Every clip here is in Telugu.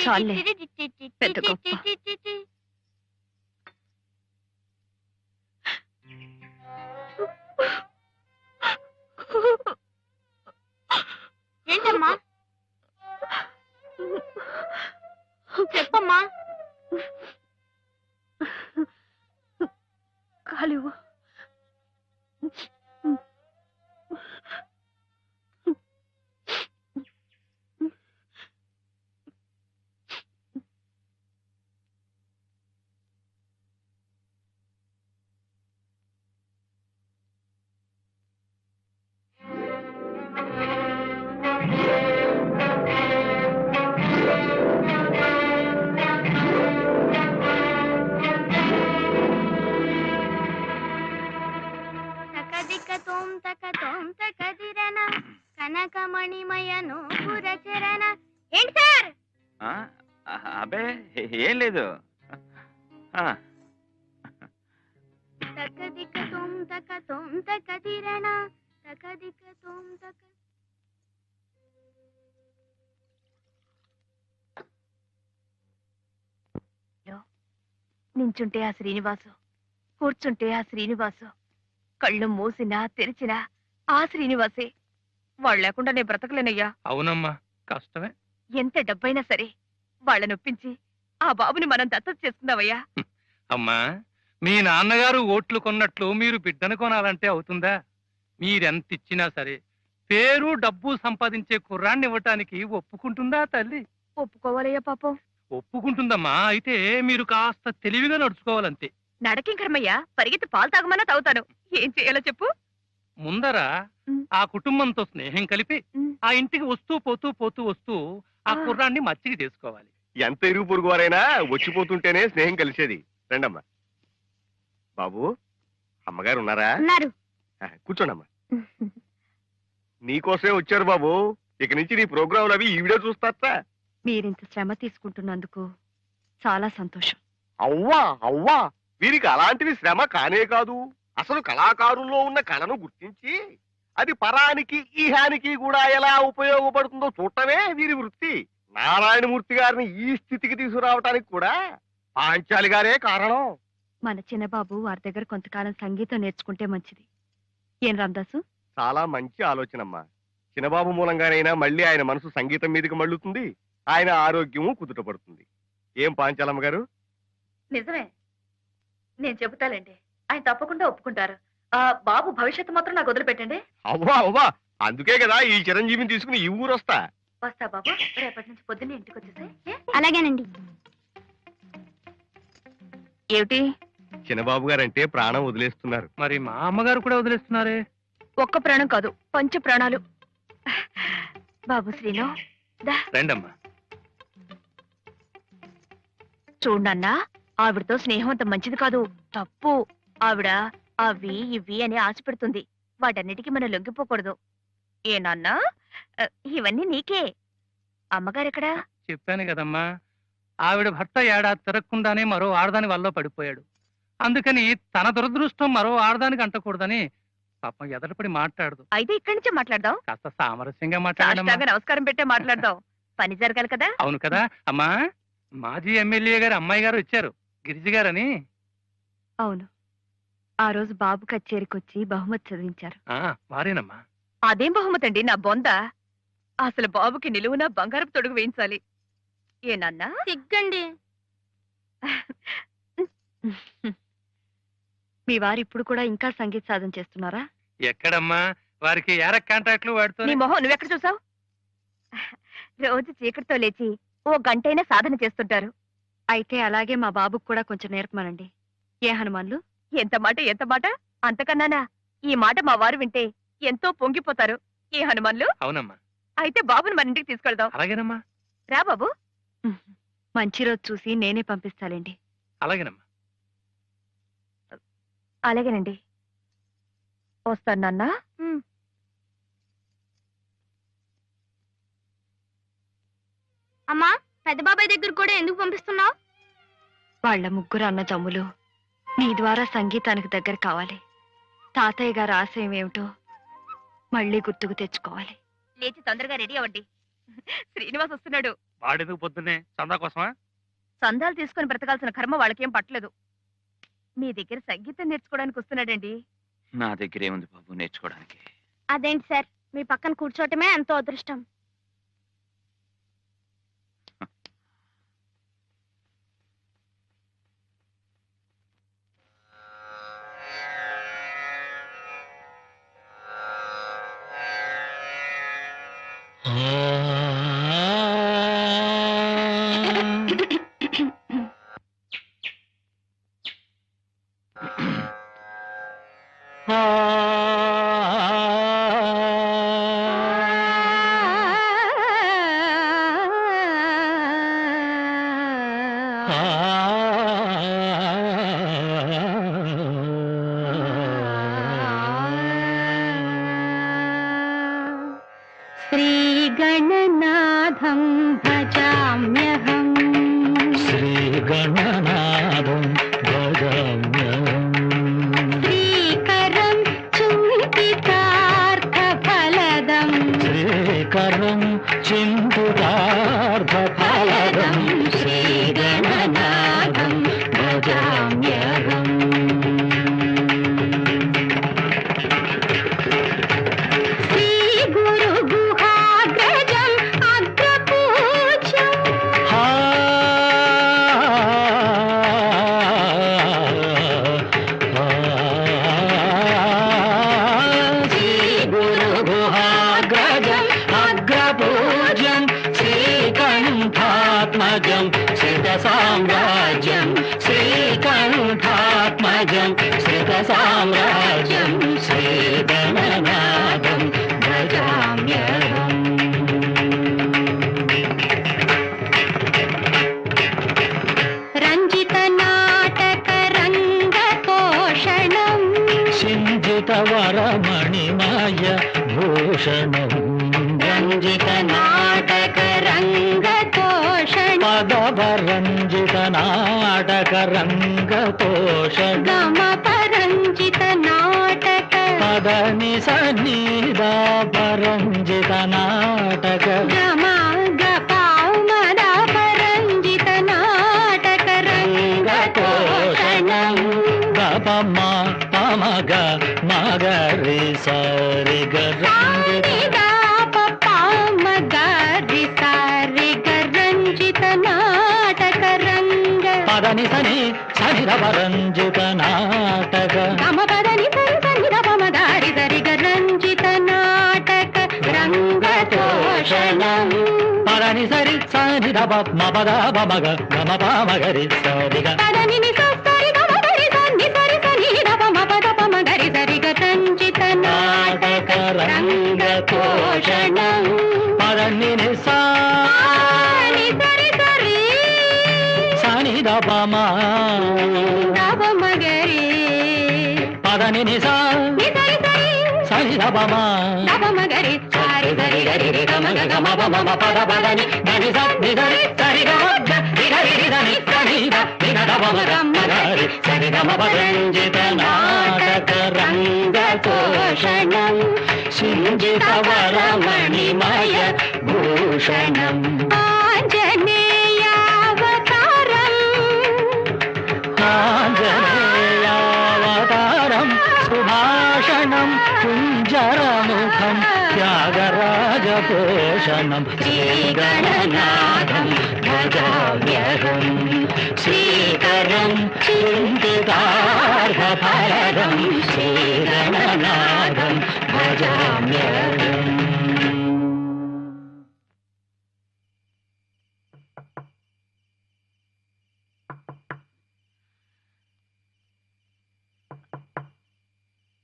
చాలే పెద్ద గొప్ప. ఏంటమ్మా చెప్పమ్మా. కాలివ్వు. కనకమణిమయను పురచరణ. ఏంటి సార్? అబే ఏం లేదు. తకదిక తోం తక తోం తకదిరణ తకదిక తోం తక. నించుంటే ఆ శ్రీనివాసు, కూర్చుంటే ఆ శ్రీనివాసు, కళ్ళు మూసినా తెరిచినా ఆ శ్రీనివాసే. వాళ్ళు లేకుండా నేను బ్రతకలేనయ్యా. అవునమ్మా, కష్టమే. ఎంత డబ్బైనా సరే వాళ్ళనొప్పించి ఆ బాబుని మనం దత్తత చేసుకుందామయ్యా. అమ్మా, మీ నాన్నగారు ఓట్లు కొన్నట్లు మీరు బిడ్డను కొనాలంటే అవుతుందా? మీరెంత ఇచ్చినా సరే పేరు డబ్బు సంపాదించే కుర్రాన్ని ఇవ్వటానికి ఒప్పుకుంటుందా తల్లి? ఒప్పుకోవాలయ్యా పాపం. ఒప్పుకుంటుందమ్మా. అయితే మీరు కాస్త తెలివిగా నడుచుకోవాలంతే. నడకేం కర్మయ్యా, పరిగెత్తి పాలు తాగమన్నా తాగుతాను. ఏం చేయాలో చెప్పు. ముందర ఆ కుటుంబంతో స్నేహం కలిపి ఆ ఇంటికి వస్తూ పోతూ ఆ కుర్రాన్ని మచ్చికి చేసుకోవాలి. ఎంత ఇరుగు పొరుగు వారైనా వచ్చిపోతుంటేనే స్నేహం కలిసేది. రండమ్మా. బాబు, అమ్మగారు ఉన్నారా? కూర్చోండమ్మా. నీకోసమే వచ్చారు బాబు. ఇక నుంచి నీ ప్రోగ్రాంలు అవి ఈవిడే చూస్తారా? మీరింత శ్రమ తీసుకుంటున్నందుకు చాలా సంతోషం. అవ్వా అవ్వా, వీరికి అలాంటివి శ్రమ కానే కాదు. అసలు కళాకారుల్లో ఉన్న కళను గుర్తించి అది పరానికి ఈహానికి కూడా ఎలా ఉపయోగపడుతుందో చూడటమే వీరి వృత్తి. నారాయణమూర్తి గారిని ఈ స్థితికి తీసుకురావటానికి కూడా పాంచాలి గారే కారణం. మన చిన్నబాబు వారి దగ్గర కొంతకాలం సంగీతం నేర్చుకుంటే మంచిది. ఏం రామదాసు? చాలా మంచి ఆలోచనమ్మా. చిన్నబాబు మూలంగానైనా మళ్ళీ ఆయన మనసు సంగీతం మీదకి మళ్ళుతుంది, ఆయన ఆరోగ్యము కుదుటపడుతుంది. ఏం పాంచాలమ్మ గారు? నిజమే, నేను చెబుతాలేండి. ఆయన తప్పకుండా ఒప్పుకుంటారు. బాబు భవిష్యత్తు మాత్రం నాకు వదిలిపెట్టండి. అవ్వా అవ్వా, అందుకే కదా ఈ చిరంజీవిని తీసుకుని ఈ ఊరు వస్తా. వస్తా బాబు, రేపటి నుంచి పొద్దున్నే ఇంటికి వచ్చేసాయి. అలాగేనండి. ఏమిటి? చిన్నబాబు గారంటే ప్రాణం వదిలేస్తున్నారు. మరి మా అమ్మగారు కూడా వదిలేస్తున్నారే. ఒక్క ప్రాణం కాదు, పంచ ప్రాణాలు. బాబు శ్రీను, రండమ్మా. చూడన్నా, ఆవిడతో స్నేహం అంత మంచిది కాదు, తప్పు. ఆవిడ అవి ఇవి అని ఆశ పెడుతుంది. వాటన్నిటికీ మనం లొంగిపోకూడదు. ఏనాన్నా, ఇవన్నీ నీకే. అమ్మగారెక్కడా? చెప్పాను కదమ్మా, ఆవిడ భర్త ఏడాది తిరగకుండానే మరో ఆడదాని వల్ల పడిపోయాడు. అందుకని తన దురదృష్టం మరో ఆడదానికి అంటకూడదని పాపం ఎదటపడి మాట్లాడదు. అయితే ఇక్కడి నుంచే మాట్లాడదాం. కాస్త సామరస్యంగా మాట్లాడమ్మా. నమస్కారం పెట్టే మాట్లాడదాం. పని జరగాలి కదా. అవును కదా అమ్మా. మాజీ ఎమ్మెల్యే గారి అమ్మాయి గారు వచ్చారు, గిరిజి గారని. అవును, ఆ రోజు బాబు కచేరీకొచ్చి బహుమతి చదివించారు. వారేనమ్మా. అదేం బహుమతి అండి, నా బొంద. అసలు బాబుకి నిలువున బంగారపు తొడుగు వేయించాలి. ఏనన్నా? సిగ్గండి. మీ వారు ఇప్పుడు కూడా ఇంకా సంగీత సాధన చేస్తున్నారా? ఎక్కడమ్మా, వారికి ఏర కాంట్రాక్ట్లు వాడుతూ. నీ మొహం నువ్వెక్కడ చూసావు? రోజు చీకటితో లేచి ఓ గంటైనా సాధన చేస్తుంటారు. అయితే అలాగే మా బాబుకు కూడా కొంచెం నేర్పమనండి. ఏ హనుమాన్లు? ఎంత మాట అంతకన్నానా? ఈ మాట మా వారు వింటే ఎంతో పొంగిపోతారు. ఏ హనుమాన్లు? అవునమ్మా. అయితే బాబుని మన ఇంటికి తీసుకెళ్దాం. అలాగేనమ్మా. రా బాబు. మంచి రోజు చూసి నేనే పంపిస్తాలేండి. అలాగేనమ్మా. అలాగేనండి, వస్తాను నాన్న. అమ్మా, పెద్ద బాబాయ్ దగ్గర కూడా ఎందుకు పంపిస్తున్నావు? వాళ్ళ ముగ్గురు అన్నదమ్ములు నీ ద్వారా సంగీతానికి దగ్గర కావాలి. తాతయ్య గారి ఆశయం ఏమిటో మళ్ళీ గుర్తుకు తెచ్చుకోవాలి. లేచి తొందరగా రెడీ అవ్వండి, శ్రీనివాస్ వస్తున్నాడు. ఆడేందుకు పొద్దున్నే చందా కోసమా? సందాలు తీసుకుని బ్రతకాల్సిన కర్మ వాళ్ళకేం పట్టలేదు. మీ దగ్గర సంగీతం నేర్చుకోవడానికి వస్తున్నాడండి. నా దగ్గర ఏముంది బాబు నేర్చుకోవడానికి? అదేంటి సార్, మీ పక్కన కూర్చోవటమే ఎంతో అదృష్టం. శ్రీగణనాథం భజామ్యహం. శ్రీగణనాథం భజామ్యహం. శ్రీకరం చింతితార్థఫలదం. శ్రీకరం చింతితార్థఫలదం. శ్రీగణనాథం భజామ్యహం. సామ్రాజ్యం శ్రీకంఠాత్మజం శ్రీత సామ్రాజ్యం శ్రీగణనాథం భజామ్యహం. రంజిత నాటక రంగతోషణం. సింజిత వరమణిమయ భూషణం. రంజిత నాటక రంగతోషణం. పదవరంజిత నాటక రంగతోషణం. గమ పరంజిత నాటక. పదని సన్నిదా పరంజిత నాటక. గమ గపామద పరంజిత నాటక రంగతోషణం. గపమ పమగ మగరి సరి గరంజిత పదని సని సనిరవరంజిత నాటక. గమ పదని సరిగమదారి సరిగ రంజిత నాటక రంగతోషణం. పదని సరి సనిరవ మపద మగ గమ పమగరి సరిగ. పదని ని సరి గమగరి సన్ని సరి సని రవ మపద పమగరి సరిగ రంజిత నాటక రంగతోషణం. పదని ని ని సరి సరి సని రవమ రవ మగరి పదని ని ని సరి సరి సని రవమ రవ మగరి సారి సరి గరి రి గమ గమ పమ పద పదని దని సని సరి సరి గమ గరి దని సని ద రవమ గరి సరి గమ పరంజిత నాటక రంగతోషణం. సింజిత వరమణిమయ భూషణం. ఆంజనేయావతారం. ఆంజనేయావతారం సుభాషణం కుంజరముఖం త్యాగరాజపోషణం. శ్రీగణనాథం భజామ్యహం. శ్రీకరం చింతితార్థఫలదం. శ్రీగణనాథం భజామ్యహం.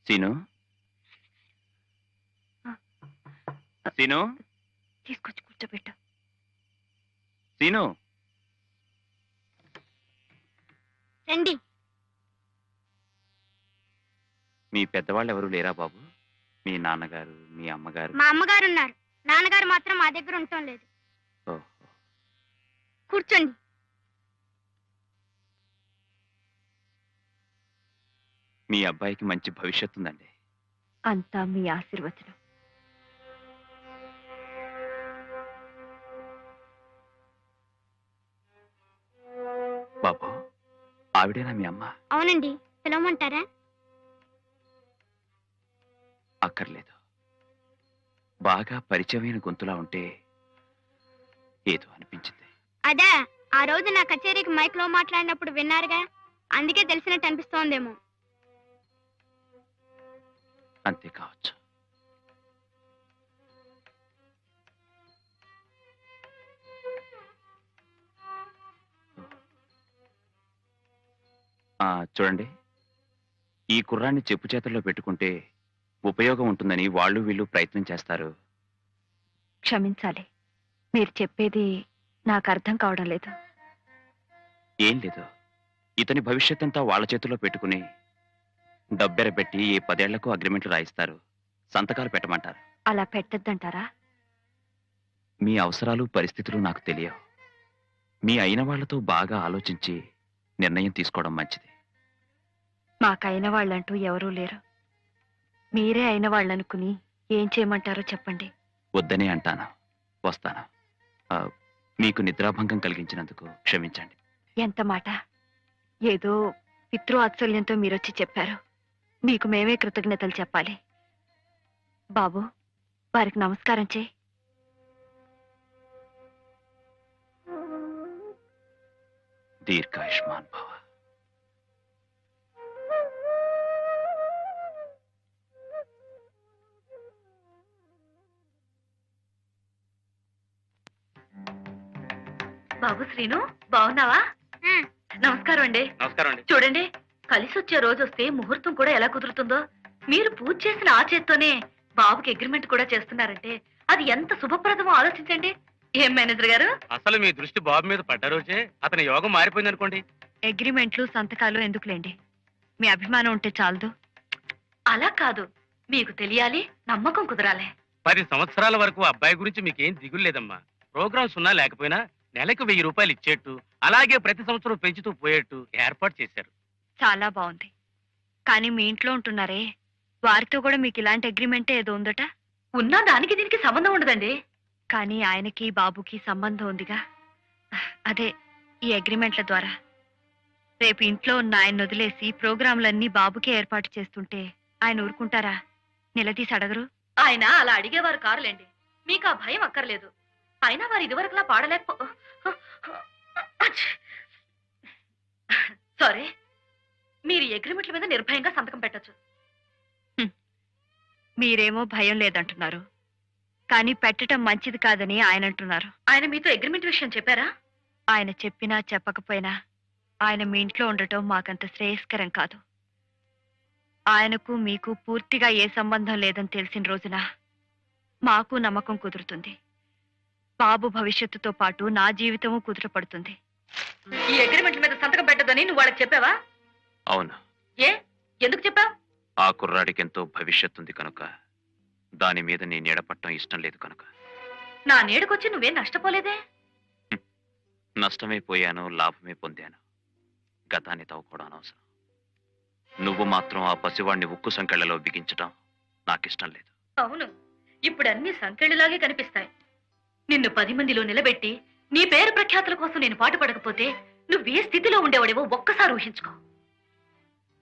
సీను సీను తీసుకొచ్చి కూర్చోబెట్టు. సీను రండి. మీ పెద్దవాళ్ళు ఎవరు లేరా బాబు? మీ నాన్నగారు మీ అమ్మగారు? మా అమ్మగారు ఉన్నారు, నాన్నగారు మాత్రం మా దగ్గర ఉండటం లేదు. ఓహో. కూర్చోండి. మీ అబ్బాయికి మంచి భవిష్యత్తు ఉందండి. అంతా మీ ఆశీర్వచనం. ఆవిడేనా మీ అమ్మ? అవునండి, పిలవమంటారా? అక్కర్లేదు. బాగా పరిచయమైన గొంతులా ఉంటే ఏదో అనిపించింది. అదే, ఆ రోజు నా కచేరీకి మైక్ లో మాట్లాడినప్పుడు విన్నారుగా, అందుకే తెలిసినట్టు అనిపిస్తోందేమో. అంతే కావచ్చు. చూడండి, ఈ కుర్రాన్ని చెప్పు చేతుల్లో పెట్టుకుంటే ఉపయోగం ఉంటుందని వాళ్ళు వీళ్ళు ప్రయత్నం చేస్తారు. క్షమించాలి, మీరు చెప్పేది నాకు అర్థం కావడం లేదు. ఏం లేదు, ఇతని భవిష్యత్ అంతా వాళ్ళ చేతుల్లో పెట్టుకుని డబ్బెరబెట్టి ఏ 10 ఏళ్లకు అగ్రిమెంట్లు రాయిస్తారు, సంతకాలు పెట్టమంటారు. అలా పెట్టద్దంటారా? మీ అవసరాలు పరిస్థితులు నాకు తెలియవు. మీ అయిన వాళ్లతో బాగా ఆలోచించి నిర్ణయం తీసుకోవడం మంచిది. మాకైన వాళ్ళంటూ ఎవరూ లేరు. మీరే అయిన వాళ్ళనుకుని ఏం చేయమంటారో చెప్పండి. వద్దనే అంటాను. వస్తాను. మీకు నిద్రాభంగం కలిగించినందుకు క్షమించండి. ఎంత మాట! ఏదో పితృవాత్సల్యంతో మీరొచ్చి చెప్పారు. మీకు మేమే కృతజ్ఞతలు చెప్పాలి. బాబు, వారికి నమస్కారం చేయి. దీర్ఘాయుష్మాన్ భవ. బాబు శ్రీను, బాగున్నావా? నమస్కారం అండి. నమస్కారం అండి. చూడండి, కలిసి వచ్చే రోజు వస్తే ముహూర్తం కూడా ఎలా కుదురుతుందో. మీరు పూజ చేసిన ఆ చేత్తోనే బాబుకి అగ్రిమెంట్ కూడా చేస్తున్నారంటే అది ఎంత శుభప్రదమో ఆలోచించండి. ఏం మేనేజర్ గారు? అసలు మీ దృష్టి బాబు మీద పడ్డ రోజే అతని యోగం మారిపోయింది అనుకోండి. అగ్రిమెంట్లు సంతకాలు ఎందుకులేండి, మీ అభిమానం ఉంటే చాలదు. అలా కాదు, మీకు తెలియాలి, నమ్మకం కుదరాలి. 10 సంవత్సరాల వరకు అబ్బాయి గురించి మీకేం దిగులు లేదమ్మా. ప్రోగ్రామ్స్ ఉన్నా లేకపోయినా నెలకు 1000 రూపాయలు ఇచ్చేట్టు, అలాగే ప్రతి సంవత్సరం పెంచుతూ పోయేట్టు ఏర్పాటు చేశారు. చాలా బాగుంది. కానీ మీ ఇంట్లో ఉంటున్నారే, వారితో కూడా మీకు ఇలాంటి అగ్రిమెంటే ఏదో ఉందట. ఉన్నా దానికి దీనికి సంబంధం ఉండదండి. కానీ ఆయనకి బాబుకి సంబంధం ఉందిగా, అదే ఈ అగ్రిమెంట్ల ద్వారా. రేపు ఇంట్లో ఉన్న ఆయన వదిలేసి ప్రోగ్రాంలన్నీ బాబుకే ఏర్పాటు చేస్తుంటే ఆయన ఊరుకుంటారా? నిలదీసి అడగరు. ఆయన అలా అడిగేవారు కారులేండి, మీకు ఆ భయం అక్కర్లేదు. అయినా వారు ఇదివరకులా పాడలేకపో సారీ, మీరు అగ్రిమెంట్ల మీద నిర్భయంగా సంతకం పెట్టచ్చు. మీరేమో భయం లేదంటున్నారు, కానీ పెట్టడం మంచిది కాదని ఆయన అంటున్నారు. ఆయన మీతో అగ్రిమెంట్ విషయం చెప్పారా? ఆయన చెప్పినా చెప్పకపోయినా ఆయన మీ ఇంట్లో ఉండటం మాకంత శ్రేయస్కరం కాదు. ఆయనకు మీకు పూర్తిగా ఏ సంబంధం లేదని తెలిసిన రోజున మాకు నమ్మకం కుదురుతుంది. బాబు భవిష్యత్తుతో పాటు నా జీవితము కుదుటపడుతుంది. ఈ అగ్రిమెంట్ మీద సంతకం పెట్టదని నువ్వు వాళ్ళకి చెప్పావా? అవును. ఏ, ఎందుకు చెప్పావు? ఆ కుర్రాడికి ఎంతో భవిష్యత్తు ఉంది కనుక, దాని మీద నీ నీడపట్టం ఇష్టం లేదు కనుక. నా నీడకొచ్చి నువ్వేం నష్టపోలేదే. నష్టమే పోయాను, లాభమే పొందాను. గతాన్ని తవ్వుకోవడం అనవసరం. నువ్వు మాత్రం ఆ పసివాణ్ణి ఉక్కు సంకెళ్లలో బిగించడం నాకిష్టం లేదు. అవును, ఇప్పుడు అన్ని సంకెళ్ళలాగే కనిపిస్తాయి. నిన్ను 10 మందిలో నిలబెట్టి నీ పేరు ప్రఖ్యాతుల కోసం నేను పాటుపడకపోతే నువ్వే స్థితిలో ఉండేవాడివో ఒక్కసారి ఊహించుకో.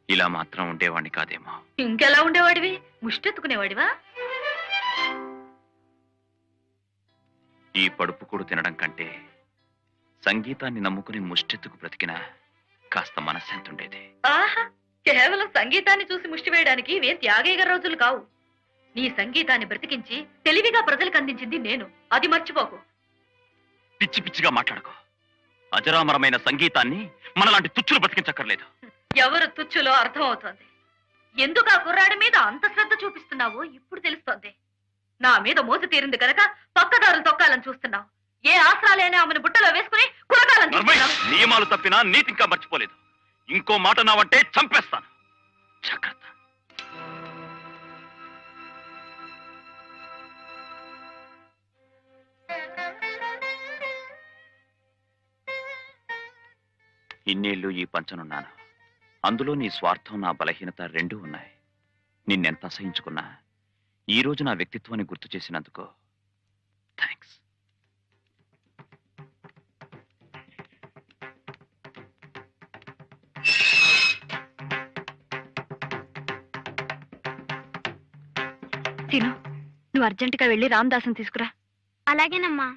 ఇలా మాత్రం ఉండేవాణ్ణి కాదేమో. ఇంకెలా ఉండేవాడివి? ముష్టెత్తుకునేవాడివా? ఈ పడుపు కూడా తినడం కంటే సంగీతాన్ని నమ్ముకుని ముష్టెత్తుకు బ్రతికినా కాస్త మనశ్శాంతి ఉండేది. ఆహా, కేవలం సంగీతాన్ని చూసి ముష్టి వేయడానికి ఇవేం త్యాగయ్య రోజులు కావు. నీ సంగీతాన్ని బ్రతికించి తెలివిగా ప్రజలకు అందించింది నేను, అది మర్చిపోకు. పిచ్చి పిచ్చిగా మాట్లాడకు. అజరామరమైన సంగీతాన్ని మనలాంటి తుచ్చులు బ్రతికించక్కర్లేదు. ఎవరు తుచ్చులో అర్థం అవుతోంది. ఎందుకు ఆ కుర్రాడి మీద అంత శ్రద్ధ చూపిస్తున్నావో ఇప్పుడు తెలుస్తోంది. నా మీద మోసు తీరింది కనుక పక్కదారులు తొక్కాలని చూస్తున్నావు. ఏ ఆశ్రాలైనా ఆమెను బుట్టలో వేసుకుని కురకాలని చూస్తున్నావు. నియమాలు తప్పినా నీతి ఇంకా మర్చిపోలేదు. ఇంకో మాట నావంటే చంపేస్తాను. జాగ్రత్త. ఇన్నేళ్లు ఈ పంచనున్నాను. అందులో నీ స్వార్థం, నా బలహీనత రెండూ ఉన్నాయి. నిన్నెంత అసహించుకున్నా ఈ రోజు నా వ్యక్తిత్వాన్ని గుర్తు చేసినందుకు థ్యాంక్స్. తిను, నువ్వు అర్జెంటుగా వెళ్ళి రామదాసుని తీసుకురా. అలాగేనమ్మా.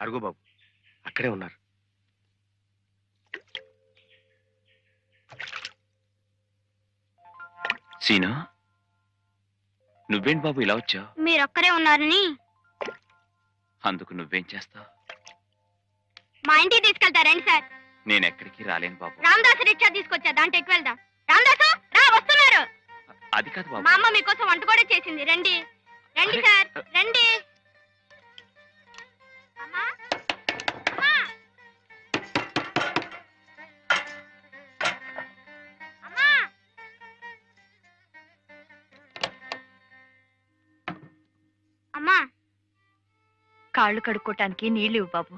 అరుగు బాబు, అక్కడే ఉన్నారు. సీను, నువ్వేంటి బాబు ఇలా వచ్చావు? మీరొక్కరే ఉన్నారని అందుకు నువ్వేం చేస్తావు? మా ఇంటికి తీసుకెళ్తారండి సార్. నేను ఎక్కడికి రాలేను బాబు. రామదాసు రిక్షా తీసుకొచ్చా, దాంట్లో ఎక్కువ వెళ్దాం. రామదాసు రా, వస్తున్నారు. అది కాదు బాబు. మా అమ్మ మీకోసం వంట కూడా చేసింది. రండి రండి అరే, సార్, రండి. అమ్మా, అమ్మా, అమ్మా. అమ్మా, కాళ్ళు కడుక్కోటానికి నీళ్ళు ఇవ్వు బాబు.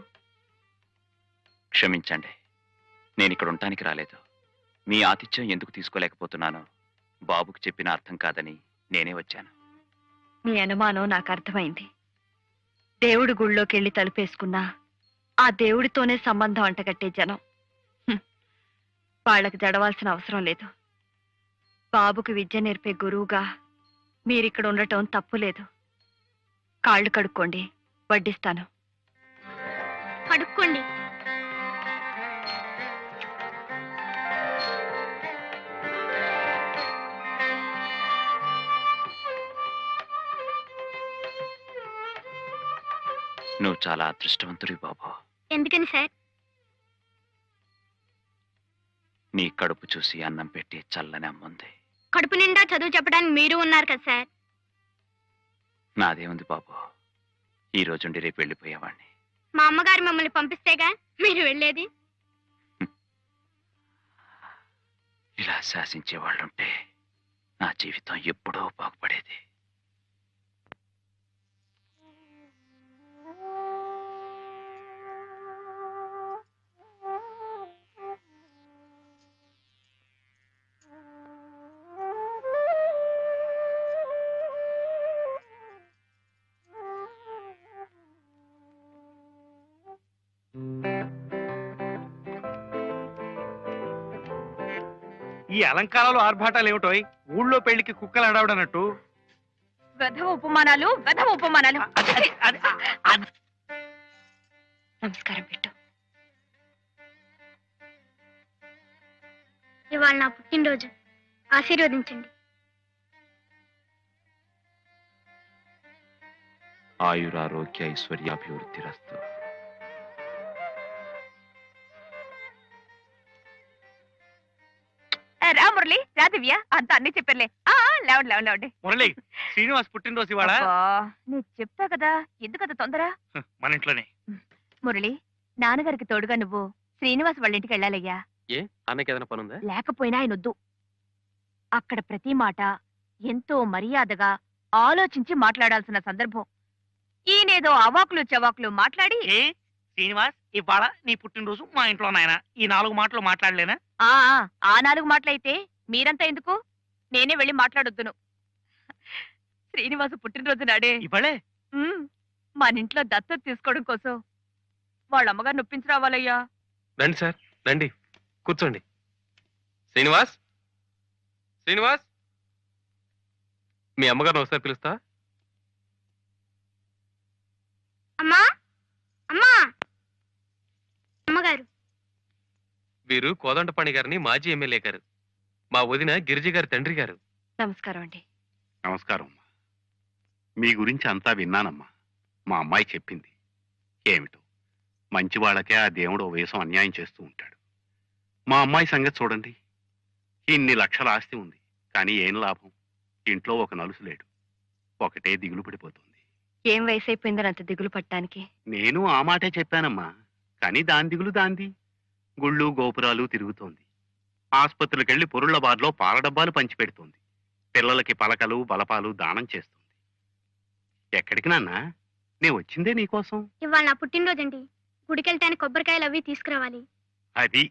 క్షమించండి, నేను ఇక్కడ ఉండటానికి రాలేదు. మీ ఆతిథ్యం ఎందుకు తీసుకోలేకపోతున్నానో బాబుకు చెప్పిన అర్థం కాదని నేనే వచ్చాను. మీ అనుమానం నాకు అర్థమైంది. దేవుడి గుళ్ళోకి వెళ్ళి తలుపేసుకున్నా ఆ దేవుడితోనే సంబంధం అంటగట్టే జనం. వాళ్ళకి జడవాల్సిన అవసరం లేదు. బాబుకి విద్య నేర్పే గురువుగా మీరిక్కడ ఉండటం తప్పులేదు. కాళ్ళు కడుక్కోండి, వడ్డిస్తాను. కడుక్కోండి. నువ్వు చాలా అదృష్టవంతుడి బాబు. ఎందుకని సార్? నీ కడుపు చూసి అన్నం పెట్టి చల్లని అమ్ముంది. కడుపు నిండా చదువు చెప్పడానికి మీరు ఉన్నారు కదా సార్. నాదేముంది బాబు, ఈ రోజుండి రేపు వెళ్ళిపోయేవాణ్ణి. మా అమ్మగారు మిమ్మల్ని పంపిస్తేగా మీరు వెళ్ళేది. ఇలా శాసించే వాళ్ళుంటే నా జీవితం ఎప్పుడో బాగుపడేది. ఈ అలంకారాలు ఆర్భాటాలు ఏమిటోయ్? ఊళ్ళో పెళ్లికి కుక్కలు అడవడనట్టు. వెధవ ఉపమానాలు, వెధవ ఉపమానాలు. నమస్కారం పెట్టు. ఇవాళ నా పుట్టినరోజు, ఆశీర్వదించండి. ఆయురారోగ్య ఐశ్వర్యాభివృద్ధిరస్తు. రా మురళి, రా దివ్య, అంత అన్ని చెప్పలే. లేవండి లేవండి లేవండి. మురళి, శ్రీనివాస్ పుట్టినరోజు ఇవాళ. నీకు చెప్తా కదా, ఎందుకంత తొందర? మన ఇంట్లోనే. మురళి, నాన్నగారికి తోడుగా నువ్వు శ్రీనివాస్ వాళ్ళ ఇంటికి వెళ్ళాలయ్యా. ఏ అన్నకి ఏదైనా పనుందా? లేకపోయినా ఆయన వద్దు. అక్కడ ప్రతి మాట ఎంతో మర్యాదగా ఆలోచించి మాట్లాడాల్సిన సందర్భం. ఈయనేదో అవాకులు చవాకులు మాట్లాడి. ఏ శ్రీనివాస్, ఇవాళ నీ పుట్టినరోజు మా ఇంట్లో నాయన, ఈ 4 మాటలు మాట్లాడలేనా? ఆ 4 మాటలైతే మీరంతా ఎందుకు? నేనే వెళ్ళి మాట్లాడొద్దును. శ్రీనివాసు పుట్టినరోజు నాడే ఇవాళే మన ఇంట్లో దత్తత తీసుకోవడం కోసం వాళ్ళ అమ్మగారు నొప్పించి రావాలయ్యా. రండి సార్, రండి కూర్చోండి. శ్రీనివాస్, శ్రీనివాస్, మీ అమ్మగారిని ఒకసారి పిలుస్తా. అమ్మా, అమ్మా. అమ్మగారు, వీరు కోదండపాణి గారిని మాజీ ఎమ్మెల్యే గారు, మా వదిన గిరిజ గారి తండ్రి గారు. నమస్కారం అండి. నమస్కారం అమ్మా. మీ గురించి అంతా విన్నానమ్మా. మా అమ్మాయి చెప్పింది. ఏమిటో మంచి వాళ్ళకే ఆ దేవుడు వేసం అన్యాయం చేస్తూ ఉంటాడు. మా అమ్మాయి సంగతి చూడండి. ఇన్ని లక్షల ఆస్తి ఉంది, కానీ ఏం లాభం? ఇంట్లో ఒక నలుసు లేడు. ఒకటే దిగులు పడిపోతుంది. ఏం వయసు అయిపోయిందని అంత దిగులు పట్టడానికి? నేను ఆ మాటే చెప్పానమ్మా, కానీ దాని దిగులు దాంది. గుళ్ళు గోపురాలు తిరుగుతోంది. ఆసుపత్రులకెళ్లి పొరుళ్ల బార్లో పాల డబ్బాలు పంచిపెడుతోంది. పిల్లలకి పలకలు బలపాలు దానం చేస్తుంది. ఎక్కడికి నాన్నా? నే వచ్చిందే నీకోసం. ఇవాళ నా పుట్టినరోజండి. గుడికెళ్తానికి కొబ్బరికాయలు అవి తీసుకురావాలి. అది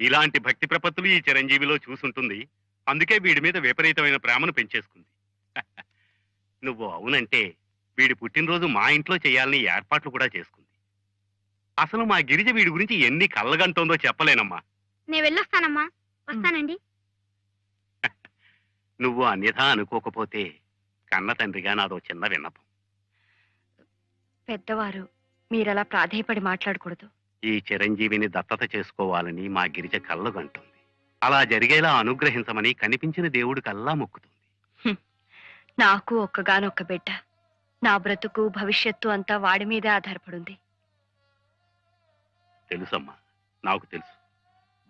ఇలాంటి భక్తి ప్రపత్తులు ఈ చిరంజీవిలో చూసుంటుంది. అందుకే వీడి మీద విపరీతమైన ప్రేమను పెంచేసుకుంది. నువ్వు అవునంటే వీడి పుట్టినరోజు మా ఇంట్లో చేయాలని ఏర్పాట్లు కూడా చేసుకుంది. అసలు మా గిరిజ వీడి గురించి ఎన్ని కళ్ళగంటోందో చెప్పలేనమ్మా. నేను వెళ్ళొస్తానమ్మా. వస్తానండి. నువ్వు అన్యథా అనుకోకపోతే కన్న తండ్రిగా నాదో చిన్న విన్నపం. పెద్దవారు మీరలా ప్రాధేయపడి మాట్లాడకూడదు. ఈ చిరంజీవిని దత్తత చేసుకోవాలని మా గిరిజ కళ్ళగంటోంది. అలా జరిగేలా అనుగ్రహించమని కనిపించిన దేవుడికల్లా మొక్కుతుంది. నాకు ఒక్కగానొక్క బిడ్డ. నా బ్రతుకు భవిష్యత్తు అంతా వాడి మీదే ఆధారపడుంది. తెలుసమ్మా, నాకు తెలుసు.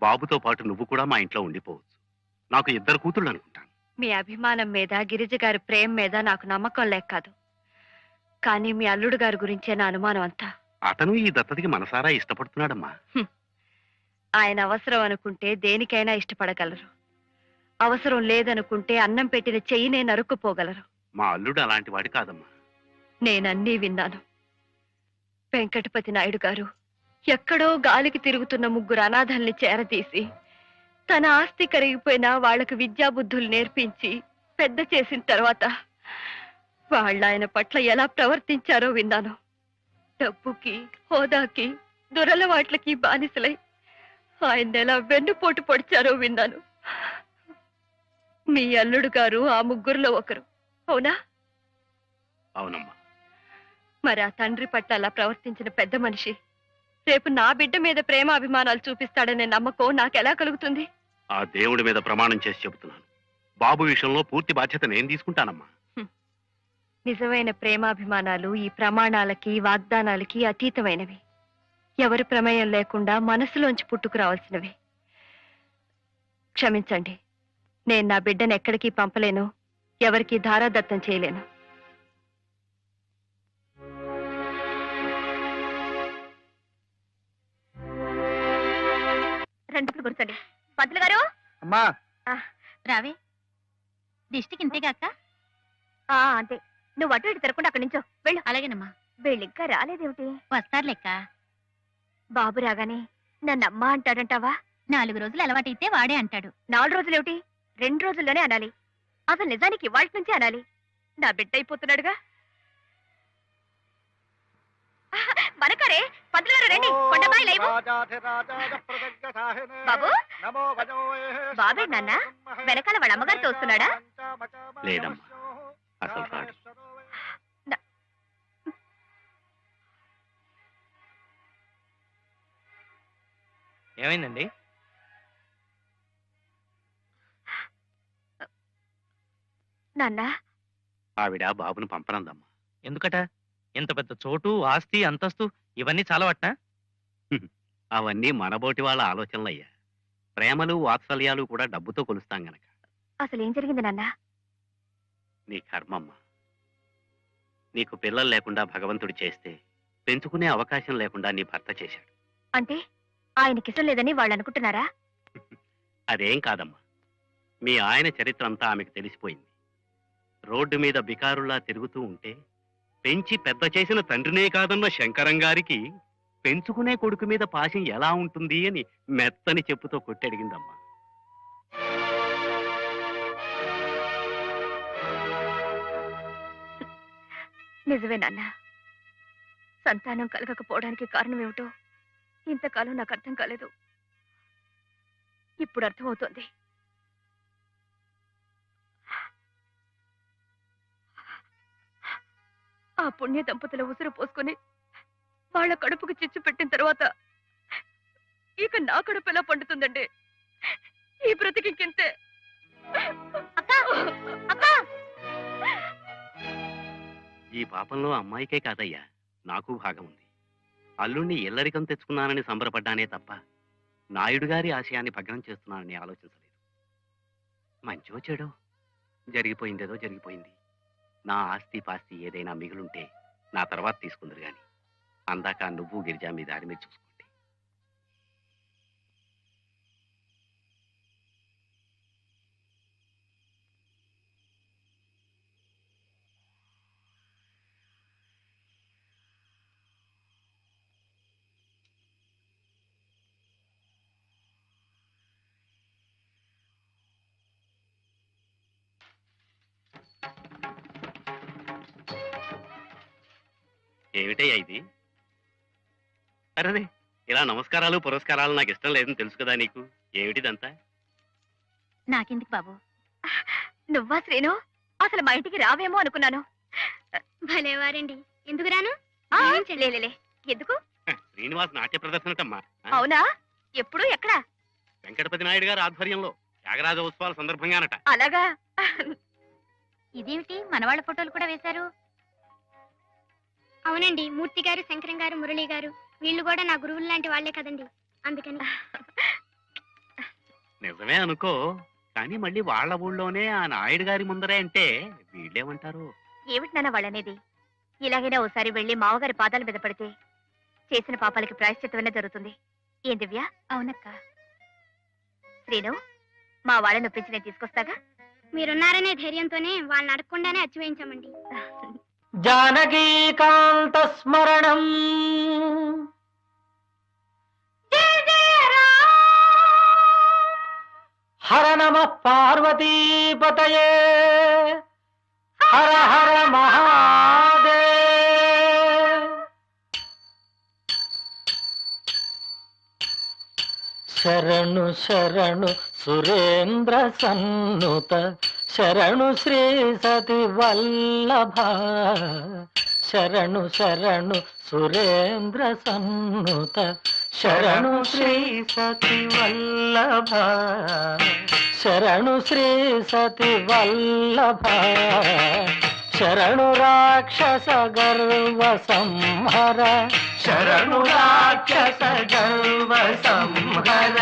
బాబుతో పాటు నువ్వు కూడా మా ఇంట్లో ఉండిపోవచ్చు. నాకు 2 కూతుళ్ళు అనుకుంటాను. మీ అభిమానం మీద, గిరిజ గారి ప్రేమ మీద నాకు నమ్మకం లేక కాదు. కానీ మీ అల్లుడు గారి గురించే నా అనుమానం అంతా. అతను ఈ దత్తతకి మనసారా ఇష్టపడుతున్నాడమ్మా. ఆయన అవసరం అనుకుంటే దేనికైనా ఇష్టపడగలరు. అవసరం లేదనుకుంటే అన్నం పెట్టిన చెయ్యినే నరుక్కుపోగలరు. మా అల్లుడు అలాంటి వాడు కాదమ్మా. నేనన్నీ విన్నాను. వెంకటపతి నాయుడు గారు ఎక్కడో గాలికి తిరుగుతున్న 3 అనాథల్ని చేరదీసి తన ఆస్తి కరిగిపోయినా వాళ్లకు విద్యాబుద్ధులు నేర్పించి పెద్ద చేసిన తర్వాత వాళ్ళ ఆయన పట్ల ఎలా ప్రవర్తించారో విన్నాను. డబ్బుకి, హోదాకి, దురలవాట్లకి బానిసలై ఆయన ఎలా వెన్నుపోటు పొడిచారో విన్నాను. మీ అల్లుడు గారు ఆ 3లో ఒకరు, అవునా? అవునమ్మా. మరి ఆ తండ్రి పట్ల అలా ప్రవర్తించిన పెద్ద మనిషి రేపు నా బిడ్డ మీద ప్రేమ అభిమానాలు చూపిస్తాడనే నమ్మకం నాకెలా కలుగుతుంది? ఆ దేవుడి మీద ప్రమాణం చేసి చెబుతున్నాను, బాబు విషయంలో పూర్తి బాధ్యత నేను తీసుకుంటానమ్మా. నిజమైన ప్రేమాభిమానాలు ఈ ప్రమాణాలకి, వాగ్దానాలకి అతీతమైనవి. ఎవరి ప్రమేయం లేకుండా మనసులోంచి పుట్టుకురావాల్సినవి. క్షమించండి, నేను నా బిడ్డను ఎక్కడికి పంపలేను, ఎవరికి ధారాదత్తం చేయలేను. రెండు కూర్చోండి. పంతులు గారు అమ్మా, రావే. దిష్టికి ఇంతేగా అక్క? అంతే. నువ్వు అటు ఇటు తిరగకుండా అక్కడి నుంచో వెళ్ళు. అలాగేనమ్మా. వీళ్ళు ఇంకా రాలేదేమిటి? వస్తారు లెక్క. బాబు రాగానే నన్ను అమ్మ అంటాడంటావా? 4 రోజులు అలవాటైతే వాడే అంటాడు. 4 రోజులేమిటి? 2 రోజుల్లోనే అనాలి. అసలు నిజానికి ఇవాళ నుంచే అనాలి. నా బిడ్డ అయిపోతున్నాడుగా. మనకరే పంతులు గారు రండి. కొండబాయి లైవ్. బాబు, బాబే నాన్న వెనకాల వాళ్ళ అమ్మగారితో వస్తున్నాడా? లేదమ్మా, అసలు రాడు. ఏమైందండి? నాన్న, ఆవిడ బాబును పంపనందమ్మా. ఎందుకట? ఇంత పెద్ద చోటు, ఆస్తి, అంతస్తు ఇవన్నీ చాలవట్నా? అవన్నీ మనబోటి వాళ్ళ ఆలోచనలయ్యా. ప్రేమలు, వాత్సల్యాలు కూడా డబ్బుతో కొలుస్తాం గనక. అసలు ఏం జరిగింది నాన్న? నీ కర్మమ్మా. నీకు పిల్లలు లేకుండా భగవంతుడు చేస్తే పెంచుకునే అవకాశం లేకుండా నీ భర్త చేశాడు. అంటే ఆయనకిష్టం లేదని వాళ్ళు అనుకుంటున్నారా? అదేం కాదమ్మా. మీ ఆయన చరిత్ర అంతా ఆమెకు తెలిసిపోయింది. రోడ్డు మీద బికారులా తిరుగుతూ ఉంటే పెంచి పెద్ద చేసిన తండ్రినే కాదన్న శంకరం గారికి పెంచుకునే కొడుకు మీద పాశం ఎలా ఉంటుంది అని మెత్తని చెప్పుతో కొట్టడిగిందమ్మా. నిజమే నాన్న. సంతానం కలగకపోవడానికి కారణం ఏమిటో ఇంతకాలం నాకు అర్థం కాలేదు. ఇప్పుడు అర్థమవుతోంది. ఆ పుణ్య దంపతుల ఉసురు పోసుకొని వాళ్ళ కడుపుకు చిచ్చు పెట్టిన తర్వాత ఇక నా కడుపు ఎలా పండుతుందండి? ఈ బ్రతికింతే. ఈ పాపంలో అమ్మాయికే కాదయ్యా, నాకు భాగం ఉంది. అల్లుణ్ణి ఎల్లరికం తెచ్చుకున్నానని సంబరపడ్డానే తప్ప నాయుడు గారి ఆశయాన్ని భగ్నం చేస్తున్నానని ఆలోచించలేదు. మంచో చెడో జరిగిపోయిందేదో జరిగిపోయింది. నా ఆస్తి పాస్తి ఏదైనా మిగులుంటే నా తర్వాత తీసుకుందరు గాని అందాక నువ్వు గిరిజా మీ దారి మీరు చూసుకోండి. ఏమిటయ్యా ఇది? అరే, ఇలా నమస్కారాలు పురస్కారాలు నాకు ఇష్టం లేదని తెలుసు కదా నీకు. ఏమిటిదంతా? నాకెందుకు బాబు? నువ్వా శ్రీను? అసలు మా ఇంటికి రావేమో అనుకున్నాను. భలేవారండి. ఎందుకు రాను? లేలే. ఎందుకు? శ్రీనివాస్ నాట్య ప్రదర్శనటమ్మా. అవునా? ఎప్పుడు ఎక్కడ? వెంకటపతి నాయుడు గారి ఆధ్వర్యంలో త్యాగరాజ ఉత్సవాల సందర్భంగానట. అలాగా? ఇదేమిటి మనవాళ్ళ ఫోటోలు కూడా వేశారు? అవునండి, మూర్తి గారు, శంకరం గారు, మురళి గారు వీళ్ళు కూడా నా గురువులు లాంటి వాళ్లే కదండి, అందుకని. నిజమే అనుకో, కానీ మళ్ళీ వాళ్ళ ఊళ్ళోనే ఆ నాయుడు గారి ముందరే అంటే వీళ్ళేమంటారు? ఏమిటి నాన్న వాళ్ళనేది? ఇలాగైనా ఓసారి వెళ్ళి మావగారి పాదాల మీద పడితే చేసిన పాపాలకి ప్రాయశ్చిత్తమైనా జరుగుతుంది. ఏం దివ్య? అవునక్క. శ్రీను, మా వాళ్ళని ఒప్పించి నేను తీసుకొస్తాగా. మీరున్నారనే ధైర్యంతోనే వాళ్ళని అడగకుండానే అచ్చి వేయించామండి. జానకీకాంత స్మరణం హర నమ పార్వతీపతయే హర హర మహాదేవ్. శరణు శరణు సురేంద్ర సన్నుత శరణు శ్రీ సతి వల్లభ. శరణు శరణు సురేంద్ర సన్నుత శరణు శ్రీ సతి వల్లభ. శరణు శ్రీ సతి వల్లభ. శరణు రాక్షస గర్వ సంహర. శరణు రాక్షస గర్వ సంహర.